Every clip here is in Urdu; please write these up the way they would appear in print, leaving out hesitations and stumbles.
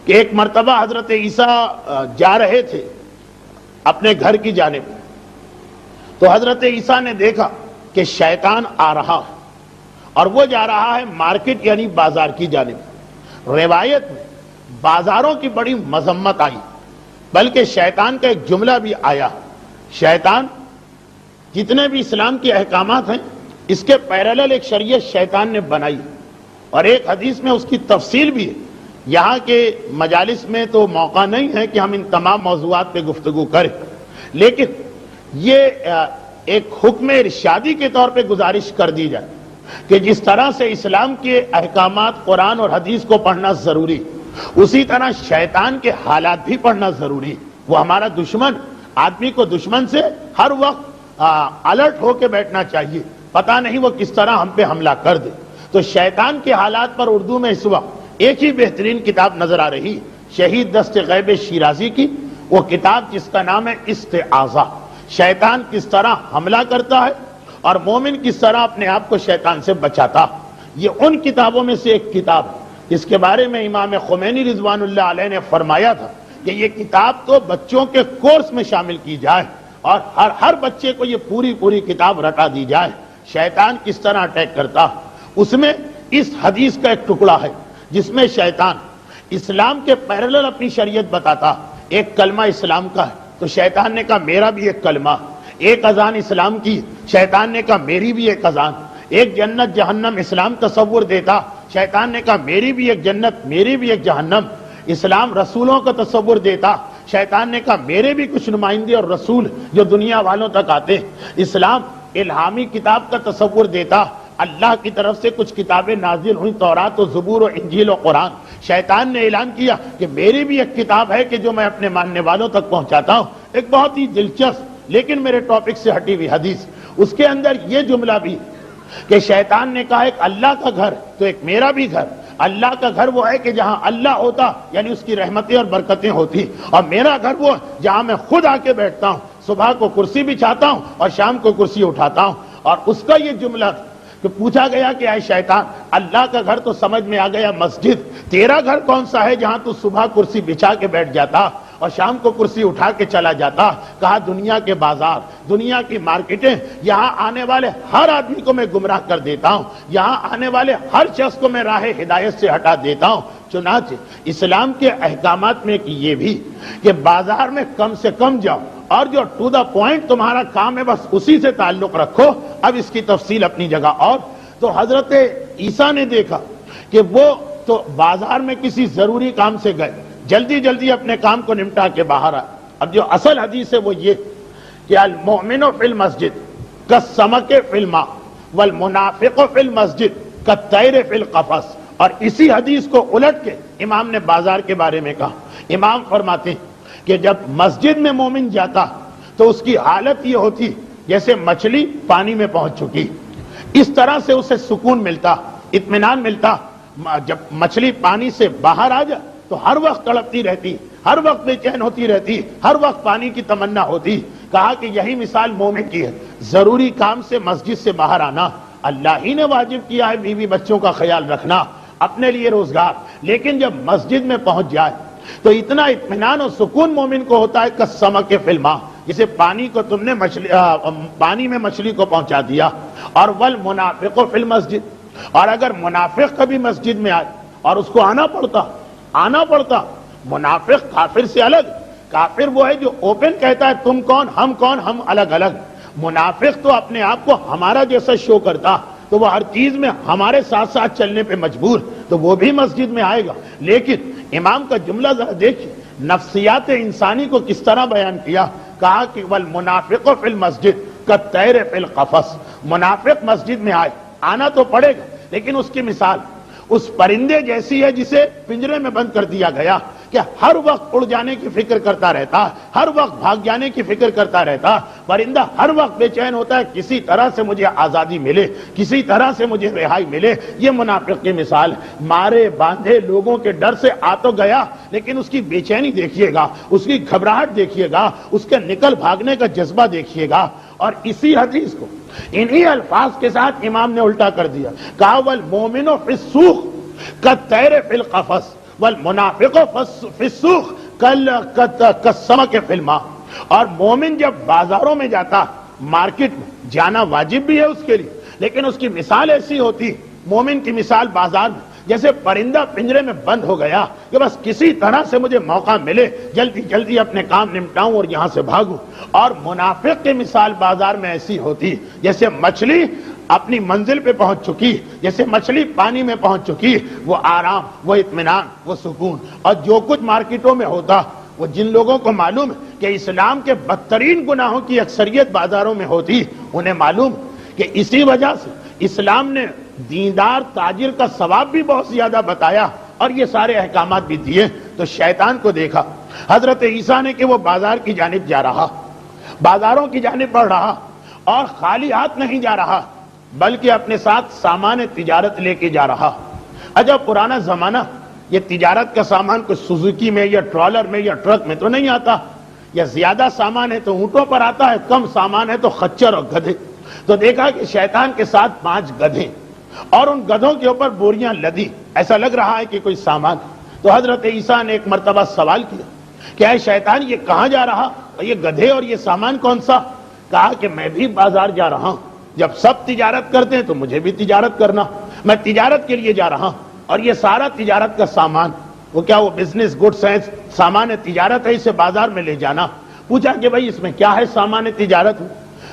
کہ ایک مرتبہ حضرت عیسیٰ جا رہے تھے اپنے گھر کی جانب، تو حضرت عیسیٰ نے دیکھا کہ شیطان آ رہا ہے اور وہ جا رہا ہے مارکیٹ یعنی بازار کی جانب۔ روایت میں بازاروں کی بڑی مذمت آئی، بلکہ شیطان کا ایک جملہ بھی آیا، شیطان جتنے بھی اسلام کے احکامات ہیں اس کے پیرالل ایک شریعت شیطان نے بنائی، اور ایک حدیث میں اس کی تفصیل بھی ہے۔ یہاں کے مجالس میں تو موقع نہیں ہے کہ ہم ان تمام موضوعات پہ گفتگو کریں، لیکن یہ ایک حکم ارشادی کے طور پہ گزارش کر دی جائے کہ جس طرح سے اسلام کے احکامات قرآن اور حدیث کو پڑھنا ضروری، اسی طرح شیطان کے حالات بھی پڑھنا ضروری۔ وہ ہمارا دشمن، آدمی کو دشمن سے ہر وقت الرٹ ہو کے بیٹھنا چاہیے، پتہ نہیں وہ کس طرح ہم پہ حملہ کر دے۔ تو شیطان کے حالات پر اردو میں اس وقت ایک ہی بہترین کتاب نظر آ رہی، شہید دست غیب شیرازی کی وہ کتاب جس کا نام ہے استعاذہ، شیطان کس طرح حملہ کرتا ہے اور مومن کس طرح اپنے آپ کو شیطان سے بچاتا۔ یہ ان کتابوں میں سے ایک کتاب جس کے بارے میں امام خمینی رضوان اللہ علیہ نے فرمایا تھا کہ یہ کتاب تو بچوں کے کورس میں شامل کی جائے اور ہر بچے کو یہ پوری کتاب رٹا دی جائے، شیطان کس طرح اٹیک کرتا۔ اس میں اس حدیث کا ایک ٹکڑا ہے جس میں شیطان اسلام کے پیرالل اپنی شریعت بتاتا۔ ایک کلمہ اسلام کا ہے تو شیطان نے کہا میرا بھی ایک کلمہ، ایک اذان اسلام کی، شیطان نے کہا میری بھی ایک اذان، ایک جنت جہنم اسلام تصور دیتا، شیطان نے کہا میری بھی ایک جنت، میری بھی ایک جہنم، اسلام رسولوں کا تصور دیتا، شیطان نے کہا میرے بھی کچھ نمائندے اور رسول جو دنیا والوں تک آتے، اسلام الہامی کتاب کا تصور دیتا، اللہ کی طرف سے کچھ کتابیں نازل ہوئیں، تورات و زبور و انجیل و قرآن، شیطان نے اعلان کیا کہ میری بھی ایک کتاب ہے کہ جو میں اپنے ماننے والوں تک پہنچاتا ہوں۔ ایک بہت ہی دلچسپ لیکن میرے ٹاپک سے ہٹی ہوئی حدیث، اس کے اندر یہ جملہ بھی کہ شیطان نے کہا ایک اللہ کا گھر تو ایک میرا بھی گھر، اللہ کا گھر وہ ہے کہ جہاں اللہ ہوتا یعنی اس کی رحمتیں اور برکتیں ہوتی، اور میرا گھر وہ جہاں میں خود آ کے بیٹھتا ہوں، صبح کو کرسی بچھاتا ہوں اور شام کو کرسی اٹھاتا ہوں۔ اور اس کا یہ جملہ کہ پوچھا گیا کہ اے شیطان، اللہ کا گھر تو سمجھ میں آ گیا مسجد، تیرا گھر کون سا ہے جہاں تو صبح کرسی بچھا کے بیٹھ جاتا اور شام کو کرسی اٹھا کے چلا جاتا؟ کہا دنیا کے بازار، دنیا کی مارکیٹیں، یہاں آنے والے ہر آدمی کو میں گمراہ کر دیتا ہوں، یہاں آنے والے ہر شخص کو میں راہ ہدایت سے ہٹا دیتا ہوں۔ چنانچہ اسلام کے احکامات میں یہ بھی کہ بازار میں کم سے کم جاؤ اور جو ٹو دا پوائنٹ تمہارا کام ہے بس اسی سے تعلق رکھو۔ اب اس کی تفصیل اپنی جگہ۔ اور تو حضرت عیسیٰ نے دیکھا کہ وہ تو بازار میں کسی ضروری کام سے گئے، جلدی اپنے کام کو نمٹا کے باہر آئے۔ اب جو اصل حدیث ہے وہ یہ کہ المؤمن فی المسجد کالسمک فی الماء والمنافق فی المسجد کالطیر فی القفص، اور اسی حدیث کو الٹ کے امام نے بازار کے بارے میں کہا۔ امام فرماتے ہیں کہ جب مسجد میں مومن جاتا تو اس کی حالت یہ ہوتی جیسے مچھلی پانی میں پہنچ چکی، اس طرح سے اسے سکون ملتا، اطمینان ملتا۔ جب مچھلی پانی سے باہر آ جائے تو ہر وقت تڑپتی رہتی، ہر وقت بے چین ہوتی رہتی، ہر وقت پانی کی تمنا ہوتی۔ کہا کہ یہی مثال مومن کی ہے، ضروری کام سے مسجد سے باہر آنا، اللہ ہی نے واجب کیا ہے بیوی بچوں کا خیال رکھنا، اپنے لیے روزگار، لیکن جب مسجد میں پہنچ جائے تو اتنا اطمینان اور سکون مومن کو ہوتا ہے کالسمک فی الماء، جسے پانی کو تم نے پانی میں مچھلی کو پہنچا دیا۔ اور والمنافق فی المسجد، اور اگر منافق کبھی مسجد میں آئے اور اس کو آنا پڑتا، منافق کافر سے الگ، کافر وہ ہے جو اوپن کہتا ہے تم کون ہم الگ الگ، منافق تو اپنے آپ کو ہمارا جیسا شو کرتا، تو وہ ہر چیز میں ہمارے ساتھ ساتھ چلنے پہ مجبور، تو وہ بھی مسجد میں آئے گا۔ لیکن امام کا جملہ ذرا دیکھیں، نفسیات انسانی کو کس طرح بیان کیا۔ کہا کہ والمنافق فی المسجد کالطیر فی القفص، منافق مسجد میں آنا تو پڑے گا، لیکن اس کی مثال اس پرندے جیسی ہے جسے پنجرے میں بند کر دیا گیا، کہ ہر وقت اڑ جانے کی فکر کرتا رہتا، ہر وقت بھاگ جانے کی فکر کرتا رہتا، پرندہ ہر وقت بے چین ہوتا ہے کسی طرح سے مجھے آزادی ملے، کسی طرح سے مجھے رہائی ملے۔ یہ منافق کی مثال، مارے باندھے لوگوں کے ڈر سے آ تو گیا لیکن اس کی بے چینی دیکھیے گا، اس کی گھبراہٹ دیکھیے گا، اس کے نکل بھاگنے کا جذبہ دیکھیے گا۔ اور اسی حدیث کو انہی الفاظ کے ساتھ امام نے الٹا کر دیا، کہا والمؤمن فی السوق کالطیر فی القفص، والمنافق فی السوق کالسمک فی الماء. اور مومن جب بازاروں میں جاتا، مارکیٹ میں جانا واجب بھی ہے اس کے لیے، لیکن اس کی مثال ایسی ہوتی، مومن کی مثال بازار میں جیسے پرندہ پنجرے میں بند ہو گیا کہ بس کسی طرح سے مجھے موقع ملے جلدی جلدی اپنے کام نمٹاؤں اور یہاں سے بھاگوں. اور منافق کی مثال بازار میں ایسی ہوتی جیسے مچھلی اپنی منزل پہ پہنچ چکی، جیسے مچھلی پانی میں پہنچ چکی، وہ آرام، وہ اطمینان، وہ سکون. اور جو کچھ مارکیٹوں میں ہوتا، وہ جن لوگوں کو معلوم ہے کہ اسلام کے بدترین گناہوں کی اکثریت بازاروں میں ہوتی، انہیں معلوم کہ اسی وجہ سے اسلام نے دیندار تاجر کا ثواب بھی بہت زیادہ بتایا اور یہ سارے احکامات بھی دیے. تو شیطان کو دیکھا حضرت عیسیٰ نے کہ وہ بازار کی جانب جا رہا، بازاروں کی جانب بڑھ رہا، اور خالی ہاتھ نہیں جا رہا بلکہ اپنے ساتھ سامان تجارت لے کے جا رہا. عجب پرانا زمانہ، یہ تجارت کا سامان کوئی سوزوکی میں یا ٹرالر میں یا ٹرک میں تو نہیں آتا، یا زیادہ سامان ہے تو اونٹوں پر آتا ہے، کم سامان ہے تو خچر اور گدھے. تو دیکھا کہ شیطان کے ساتھ 5 گدھے اور ان گدھوں کے اوپر بوریاں لدی، ایسا لگ رہا ہے کہ کوئی سامان. تو حضرت عیسیٰ نے ایک مرتبہ سوال کیا کہ اے شیطان، یہ کہاں جا رہا، یہ گدھے اور یہ سامان کون سا؟ کہا کہ میں بھی بازار جا رہا ہوں، جب سب تجارت کرتے ہیں تو مجھے بھی تجارت کرنا، میں تجارت کے لیے جا رہا ہوں. اور یہ سارا تجارت کا سامان، وہ کیا وہ بزنس گڈس ہے، سامان تجارت ہے، اسے بازار میں لے جانا. پوچھا کہ بھائی اس میں کیا ہے سامان تجارت؟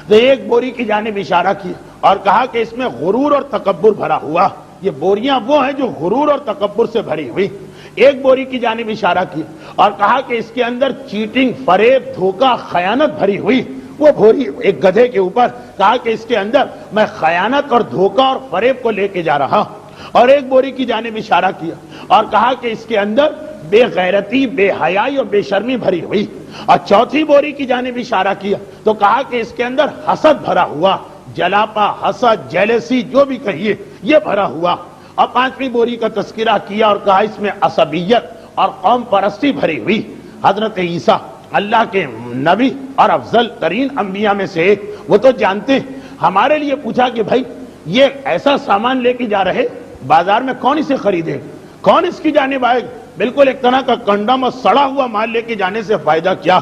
تو ایک بوری کی جانب اشارہ کیا اور کہا کہ اس میں غرور اور تکبر بھرا ہوا. یہ بوریاں وہ ہیں جو غرور اور تکبر سے بھری ہوئی. ایک بوری کی جانب اشارہ کیا اور کہا کہ اس کے اندر چیٹنگ، فریب، دھوکہ، خیانت بھری ہوئی. وہ بوری ایک گدھے کے اوپر کہا کہ اس کے اندر میں خیانت اور دھوکہ اور فریب کو لے کے جا رہا. اور ایک بوری کی جانب اشارہ کیا اور کہا کہ اس کے اندر بے غیرتی، بے حیائی اور بے شرمی بھری ہوئی. اور چوتھی بوری کی جانب اشارہ کیا تو کہا کہ اس کے اندر حسد بھرا ہوا، جلاپا، حسد، جیلسی، جو بھی کہیے یہ بھرا ہوا. اور 5ویں بوری کا تذکرہ کیا اور کہا اس میں عصبیت اور قوم پرستی بھری ہوئی. حضرت عیسیٰ اللہ کے نبی اور افضل ترین انبیاء میں سے ایک، وہ تو جانتے ہیں. ہمارے لیے پوچھا کہ بھائی یہ ایسا سامان لے کے جا رہے، بازار میں کون اسے خریدے، کون اس کی جانب آئے؟ بالکل ایک طرح کا کنڈم اور سڑا ہوا مال لے کے جانے سے فائدہ کیا؟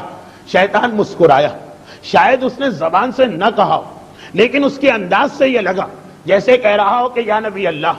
شیطان مسکرایا. شاید اس نے زبان سے نہ کہا ہو، لیکن اس کے انداز سے یہ لگا جیسے کہہ رہا ہو کہ یا نبی اللہ،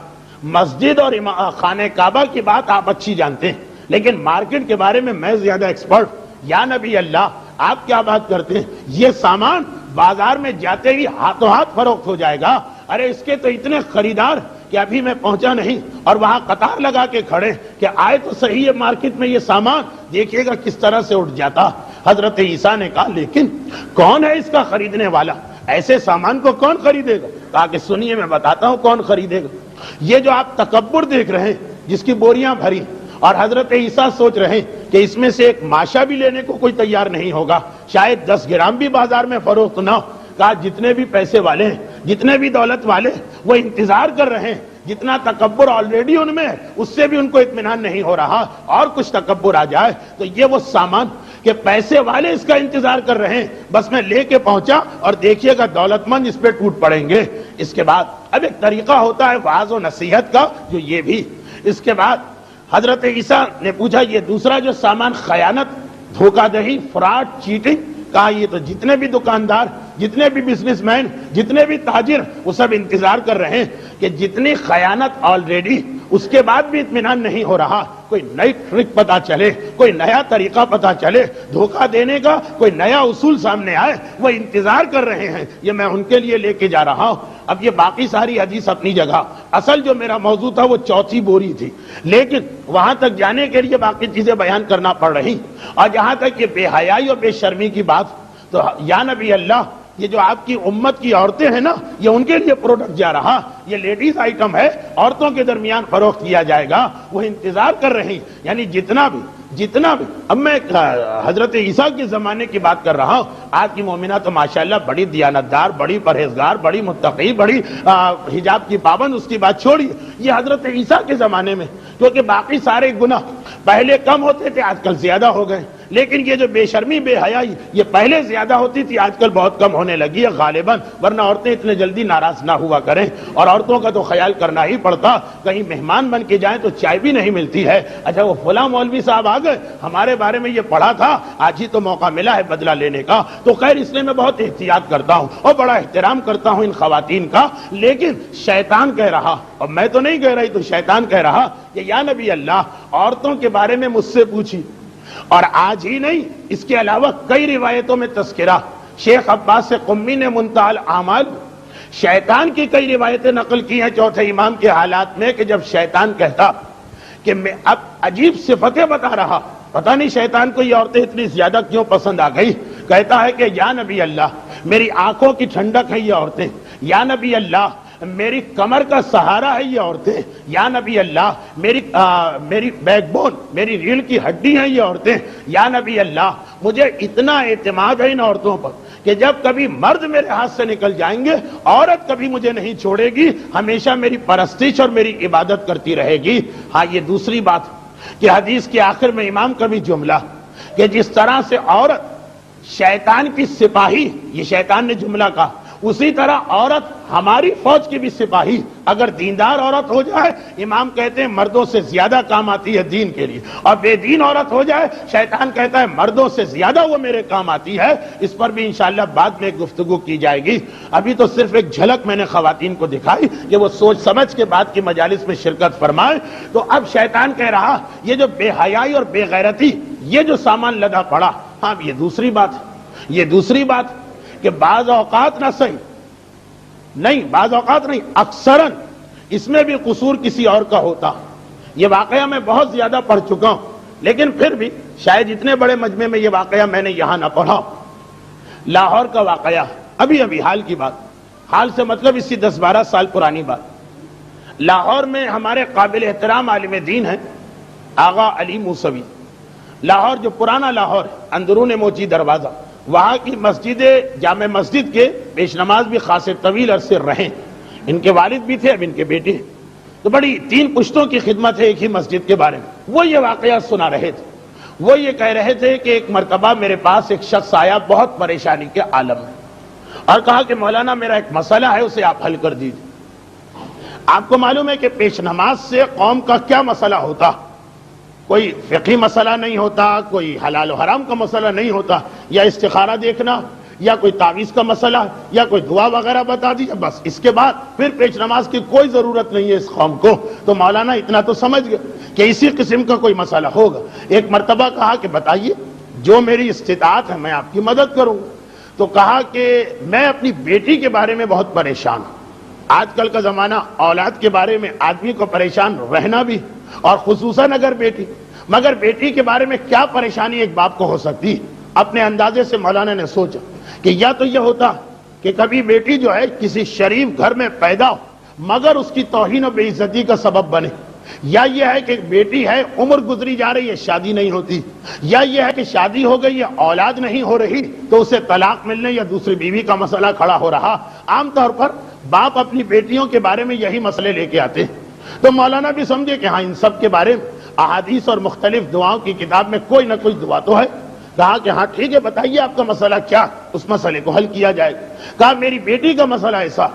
مسجد اور خانہ کعبہ کی بات آپ اچھی جانتے ہیں، لیکن مارکیٹ کے بارے میں میں زیادہ ایکسپرٹ. یا نبی اللہ، آپ کیا بات کرتے ہیں، یہ سامان بازار میں جاتے ہی ہاتھوں ہاتھ فروخت ہو جائے گا. ارے اس کے تو اتنے خریدار کہ ابھی میں پہنچا نہیں اور وہاں قطار لگا کے کھڑے کہ آئے تو صحیح ہے مارکیٹ میں یہ سامان، دیکھیے گا کس طرح سے اٹھ جاتا. حضرت عیسیٰ نے کہا لیکن کون ہے اس کا خریدنے والا، ایسے سامان کو کون خریدے گا؟ کہا کہ سنیے میں بتاتا ہوں کون خریدے گا. یہ جو آپ تکبر دیکھ رہے ہیں، جس کی بوریاں بھری، اور حضرت عیسیٰ سوچ رہے ہیں کہ اس میں سے ایک ماشا بھی لینے کو کوئی تیار نہیں ہوگا، شاید 10 گرام بھی بازار میں فروخت نہ ہو. کہا جتنے بھی پیسے والے ہیں، جتنے بھی دولت والے، وہ انتظار کر رہے ہیں. جتنا تکبر آلریڈی ان میں ہے، اس سے بھی ان کو اطمینان نہیں ہو رہا اور کچھ تکبر آ جائے. تو یہ وہ سامان کہ پیسے والے اس کا انتظار کر رہے ہیں، بس میں لے کے پہنچا اور دیکھیے گا دولت مند اس پہ ٹوٹ پڑیں گے. اس کے بعد اب ایک طریقہ ہوتا ہے وعظ و نصیحت کا، جو یہ بھی. اس کے بعد حضرت عیسیٰ نے پوچھا یہ دوسرا جو سامان، خیانت، دھوکہ دہی، فراڈ، چیٹنگ. کہا یہ تو جتنے بھی دکاندار، جتنے بھی بزنس مین، جتنے بھی تاجر، وہ سب انتظار کر رہے ہیں کہ جتنی خیانت آلریڈی، اس کے بعد بھی اطمینان نہیں ہو رہا، کوئی نئی ٹرک پتا چلے، کوئی نیا طریقہ پتا چلے دھوکہ دینے کا، کوئی نیا اصول سامنے آئے، وہ انتظار کر رہے ہیں. یہ میں ان کے لیے لے کے جا رہا ہوں. اب یہ باقی ساری حدیث اپنی جگہ، اصل جو میرا موضوع تھا وہ چوتھی بوری تھی، لیکن وہاں تک جانے کے لیے باقی چیزیں بیان کرنا پڑ رہی. اور جہاں تک یہ بے حیائی اور بے شرمی کی بات، تو یا نبی اللہ، یہ جو آپ کی امت کی عورتیں ہیں نا، یہ ان کے لیے پروڈکٹ جا رہا، یہ لیڈیز آئٹم ہے، عورتوں کے درمیان فروخت کیا جائے گا. وہ انتظار کر رہی، یعنی جتنا بھی. اب میں حضرت عیسیٰ کے زمانے کی بات کر رہا ہوں. آج کی مومنہ تو ماشاءاللہ بڑی دیانتدار، بڑی پرہیزگار، بڑی متقی، بڑی حجاب کی پابند، اس کی بات چھوڑیے. یہ حضرت عیسیٰ کے زمانے میں، کیونکہ باقی سارے گناہ پہلے کم ہوتے تھے، آج کل زیادہ ہو گئے. لیکن یہ جو بے شرمی بے حیائی یہ پہلے زیادہ ہوتی تھی، آج کل بہت کم ہونے لگی ہے غالباً، ورنہ عورتیں اتنے جلدی ناراض نہ ہوا کریں، اور عورتوں کا تو خیال کرنا ہی پڑتا، کہیں مہمان بن کے جائیں تو چائے بھی نہیں ملتی ہے، اچھا وہ فلاں مولوی صاحب آ گئے، ہمارے بارے میں یہ پڑھا تھا، آج ہی تو موقع ملا ہے بدلہ لینے کا، تو خیر اس لیے میں بہت احتیاط کرتا ہوں اور بڑا احترام کرتا ہوں ان خواتین کا، لیکن شیطان کہہ رہا، اور میں تو نہیں کہہ رہی، تو شیطان کہہ رہا کہ یا نبی اللہ عورتوں کے بارے میں مجھ سے پوچھی، اور آج ہی نہیں اس کے علاوہ کئی روایتوں میں تذکرہ شیخ عباس سے قمی نے منتہی الاعمال شیطان کی کئی روایتیں نقل کی ہیں چوتھے امام کے حالات میں، کہ جب شیطان کہتا کہ میں اب عجیب صفتیں بتا رہا، پتہ نہیں شیطان کو یہ عورتیں اتنی زیادہ کیوں پسند آ گئی، کہتا ہے کہ یا نبی اللہ میری آنکھوں کی ٹھنڈک ہے یہ عورتیں، یا نبی اللہ میری کمر کا سہارا ہے یہ عورتیں، یا نبی اللہ میری بیک بون میری ریڑھ کی ہڈی ہیں یہ عورتیں، یا نبی اللہ مجھے اتنا اعتماد ہے ان عورتوں پر کہ جب کبھی مرد میرے ہاتھ سے نکل جائیں گے عورت کبھی مجھے نہیں چھوڑے گی، ہمیشہ میری پرستش اور میری عبادت کرتی رہے گی۔ ہاں یہ دوسری بات کہ حدیث کے آخر میں امام کا بھی جملہ کہ جس طرح سے عورت شیطان کی سپاہی، یہ شیطان نے جملہ کہا، اسی طرح عورت ہماری فوج کی بھی سپاہی اگر دیندار عورت ہو جائے، امام کہتے ہیں مردوں سے زیادہ کام آتی ہے دین کے لیے، اور بے دین عورت ہو جائے شیطان کہتا ہے مردوں سے زیادہ وہ میرے کام آتی ہے۔ اس پر بھی انشاءاللہ بعد میں گفتگو کی جائے گی، ابھی تو صرف ایک جھلک میں نے خواتین کو دکھائی کہ وہ سوچ سمجھ کے بعد کی مجالس میں شرکت فرمائے۔ تو اب شیطان کہہ رہا یہ جو بے حیائی اور بے غیرتی یہ جو سامان لدا پڑا، ہاں یہ دوسری بات کہ بعض اوقات نہ صحیح نہیں، بعض اوقات نہیں، اکثراً اس میں بھی قصور کسی اور کا ہوتا، یہ واقعہ میں بہت زیادہ پڑھ چکا ہوں، لیکن پھر بھی شاید اتنے بڑے مجمع میں یہ واقعہ میں نے یہاں نہ پڑھا۔ لاہور کا واقعہ، ابھی حال کی بات، حال سے مطلب اسی 10-12 سال پرانی بات، لاہور میں ہمارے قابل احترام عالم دین ہیں آغا علی موسوی، لاہور جو پرانا لاہور اندرون موچی دروازہ، وہاں کی مسجد جامع مسجد کے پیش نماز بھی خاصے طویل عرصے رہے، ان کے والد بھی تھے، اب ان کے بیٹے، تو بڑی 3 پشتوں کی خدمت ہے ایک ہی مسجد کے بارے میں۔ وہ یہ واقعہ سنا رہے تھے، وہ یہ کہہ رہے تھے کہ ایک مرتبہ میرے پاس ایک شخص آیا بہت پریشانی کے عالم میں، اور کہا کہ مولانا میرا ایک مسئلہ ہے اسے آپ حل کر دیجیے۔ آپ کو معلوم ہے کہ پیش نماز سے قوم کا کیا مسئلہ ہوتا، کوئی فقہی مسئلہ نہیں ہوتا، کوئی حلال و حرام کا مسئلہ نہیں ہوتا، یا استخارہ دیکھنا، یا کوئی تعویذ کا مسئلہ، یا کوئی دعا وغیرہ بتا دی، بس اس کے بعد پھر پیش نماز کی کوئی ضرورت نہیں ہے اس قوم کو۔ تو مولانا اتنا تو سمجھ گئے کہ اسی قسم کا کوئی مسئلہ ہوگا۔ ایک مرتبہ کہا کہ بتائیے جو میری استطاعت ہے میں آپ کی مدد کروں گا۔ تو کہا کہ میں اپنی بیٹی کے بارے میں بہت پریشان ہوں، آج کل کا زمانہ اولاد کے بارے میں آدمی کو پریشان رہنا بھی، اور خصوصاً اگر بیٹی، مگر بیٹی کے بارے میں کیا پریشانی ایک باپ کو ہو سکتی۔ اپنے اندازے سے مولانا نے سوچا کہ یا تو یہ ہوتا کہ کبھی بیٹی جو ہے کسی شریف گھر میں پیدا ہو مگر اس کی توہین و بے عزتی کا سبب بنے، یا یہ ہے کہ بیٹی ہے عمر گزری جا رہی ہے شادی نہیں ہوتی، یا یہ ہے کہ شادی ہو گئی ہے اولاد نہیں ہو رہی تو اسے طلاق ملنے یا دوسری بیوی کا مسئلہ کھڑا ہو رہا۔ عام طور پر باپ اپنی بیٹیوں کے بارے میں یہی مسئلے لے کے آتے ہیں۔ تو مولانا بھی سمجھے کہ ہاں ان سب کے بارے میں احادیث اور مختلف دعاؤں کی کتاب میں کوئی نہ کوئی دعا تو ہے۔ کہا کہ ہاں ٹھیک ہے بتائیے آپ کا مسئلہ کیا، اس مسئلے کو حل کیا جائے گا۔ کہا میری بیٹی کا مسئلہ ایسا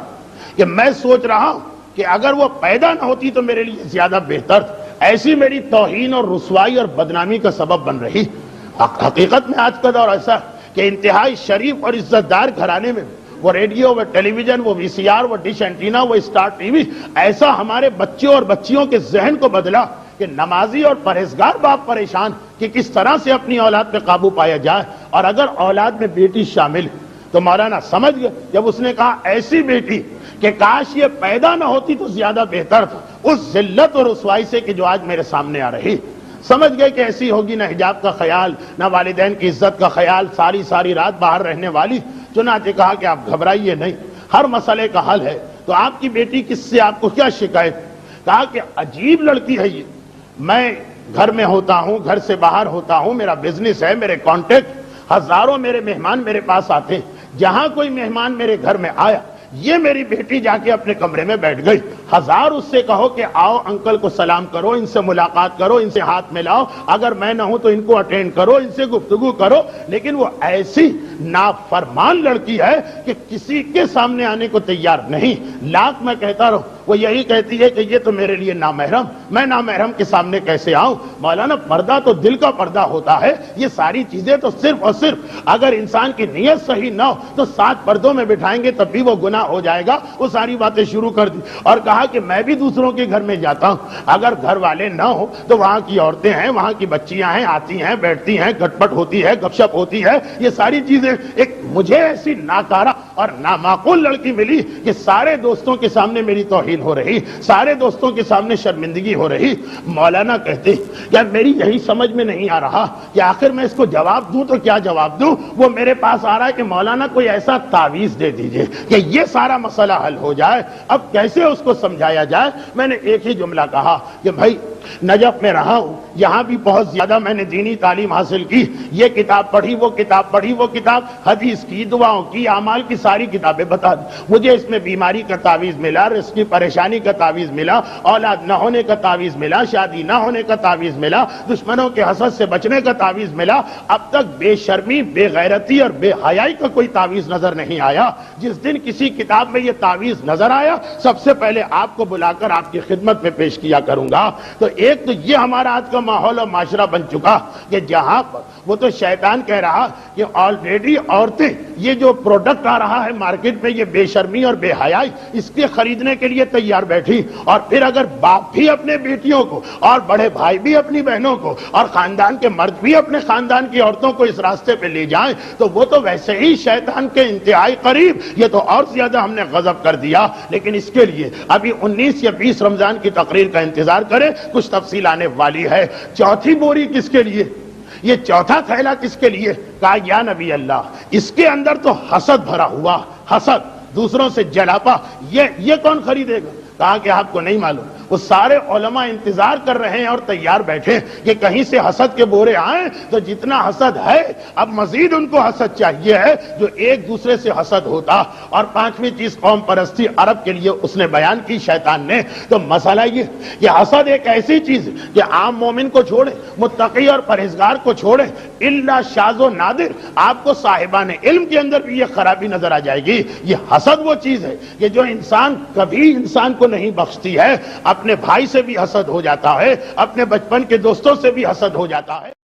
کہ میں سوچ رہا ہوں کہ اگر وہ پیدا نہ ہوتی تو میرے لیے زیادہ بہتر تھا، ایسی میری توہین اور رسوائی اور بدنامی کا سبب بن رہی۔ حقیقت میں آج کا دور ایسا کہ انتہائی شریف اور عزت دار گھرانے میں وہ ریڈیو، وہ ٹیلی ویژن، وہ وی سی آر، وہ ڈش اینٹینا، وہ اسٹار ٹی وی ایسا ہمارے بچوں اور بچیوں کے ذہن کو بدلا کہ نمازی اور پرہیزگار باپ پریشان کہ کس طرح سے اپنی اولاد پہ قابو پایا جائے، اور اگر اولاد میں بیٹی شامل تو مولانا سمجھ گئے جب اس نے کہا ایسی بیٹی کہ کاش یہ پیدا نہ ہوتی تو زیادہ بہتر تھا، اس ذلت اور رسوائی سے کہ جو آج میرے سامنے آ رہی۔ سمجھ گئے کہ ایسی ہوگی نہ حجاب کا خیال، نہ والدین کی عزت کا خیال، ساری رات باہر رہنے والی۔ چنانچہ کہا کہ آپ گھبرائیے نہیں، ہر مسئلے کا حل ہے۔ تو آپ کی بیٹی کس سے، آپ کو کیا شکایت؟ کہا کہ عجیب لڑکی ہے یہ، میں گھر میں ہوتا ہوں، گھر سے باہر ہوتا ہوں، میرا بزنس ہے، میرے کانٹیکٹ، ہزاروں میرے مہمان میرے پاس آتے ہیں، جہاں کوئی مہمان میرے گھر میں آیا یہ میری بیٹی جا کے اپنے کمرے میں بیٹھ گئی. ہزار اس سے کہو کہ آؤ انکل کو سلام کرو, ان سے ملاقات کرو, ان سے ہاتھ ملاؤ, اگر میں نہ ہوں تو ان کو اٹینڈ کرو, ان سے گفتگو کرو, لیکن وہ ایسی نافرمان لڑکی ہے کہ کسی کے سامنے آنے کو تیار نہیں. لاکھ میں کہتا رہوں وہ یہی کہتی ہے کہ یہ تو میرے لیے نامحرم, میں نامحرم کے سامنے کیسے آؤں. مولانا پردہ تو دل کا پردہ ہوتا ہے. یہ ساری چیزیں تو صرف اور صرف اگر انسان کی نیت صحیح نہ ہو تو 7 پردوں میں بٹھائیں گے تب بھی وہ گناہ ہو جائے گا. وہ ساری باتیں شروع کر دی اور کہا کہ میں بھی دوسروں کے گھر میں جاتا ہوں, اگر گھر والے نہ ہو تو وہاں کی عورتیں ہیں, وہاں کی بچیاں ہیں, آتی ہیں, بیٹھتی ہیں, گھٹ پٹ ہوتی ہے, گپ شپ ہوتی ہے. یہ ساری چیزیں ایک مجھے ایسی ناکارہ اور نامعقول لڑکی ملی کہ سارے دوستوں کے سامنے میری توہین ہو رہی, سارے دوستوں کے سامنے شرمندگی ہو رہی. مولانا کہتے کہ میری یہی سمجھ میں نہیں آ رہا کہ آخر میں اس کو جواب دوں تو کیا جواب دوں. وہ میرے پاس آ رہا ہے کہ مولانا کوئی ایسا تعویذ دے دیجئے کہ یہ سارا مسئلہ حل ہو جائے. اب کیسے اس کو سمجھایا جائے. میں نے ایک ہی جملہ کہا کہ بھائی نجف میں رہا ہوں, یہاں بھی بہت زیادہ میں نے دینی تعلیم حاصل کی, یہ کتاب پڑھی, وہ کتاب پڑھی, وہ کتاب, حدیث کی, دعاؤں کی, اعمال کی ساری کتابیں بتا دی. مجھے اس میں بیماری کا تعویذ ملا, رزق کی پریشانی کا تعویذ ملا, اولاد نہ ہونے کا تعویذ ملا, شادی نہ ہونے کا تعویذ ملا, دشمنوں کے حسد سے بچنے کا تعویذ ملا. اب تک بے شرمی, بے غیرتی اور بے حیائی کا کوئی تعویذ نظر نہیں آیا. جس دن کسی کتاب میں یہ تعویذ نظر آیا سب سے پہلے آپ کو بلا کر آپ کی خدمت میں پیش کیا کروں گا. تو ایک تو یہ ہمارا آج کا ماحول اور معاشرہ بن چکا کہ جہاں پر وہ تو شیطان کہہ رہا کہ آلریڈی عورتیں یہ جو پروڈکٹ آ رہا ہے مارکیٹ میں, یہ بے شرمی اور بے حیائی, اس کے خریدنے کے لیے تیار بیٹھی. اور پھر اگر باپ بھی اپنے بیٹیوں کو اور بڑے بھائی بھی اپنی بہنوں کو اور خاندان کے مرد بھی اپنے خاندان کی عورتوں کو اس راستے پہ لے جائیں تو وہ تو ویسے ہی شیطان کے انتہائی قریب. یہ تو اور زیادہ ہم نے غضب کر دیا. لیکن اس کے لیے ابھی 19 یا 20 رمضان کی تقریر کا انتظار کریں, کچھ تفصیل آنے والی ہے. چوتھی بوری کس کے لیے, یہ چوتھا تھیلا کس کے لیے؟ کہا یا نبی اللہ, اس کے اندر تو حسد بھرا ہوا, حسد, دوسروں سے جلاپا, یہ کون خریدے گا؟ کہا کہ آپ کو نہیں معلوم, وہ سارے علماء انتظار کر رہے ہیں اور تیار بیٹھے کہ کہیں سے حسد کے بورے آئیں. تو جتنا حسد ہے اب مزید ان کو حسد چاہیے ہے, جو ایک دوسرے سے حسد ہوتا. اور 5ویں چیز قوم پرستی عرب کے لیے اس نے بیان کی شیطان نے. تو مسئلہ یہ حسد ایک ایسی چیز ہے کہ عام مومن کو چھوڑے, متقی اور پرہیزگار کو چھوڑے, الا شاذ و نادر آپ کو صاحبان علم کے اندر بھی یہ خرابی نظر آ جائے گی. یہ حسد وہ چیز ہے کہ جو انسان کبھی انسان کو نہیں بخشتی ہے. اپنے بھائی سے بھی حسد ہو جاتا ہے, اپنے بچپن کے دوستوں سے بھی حسد ہو جاتا ہے.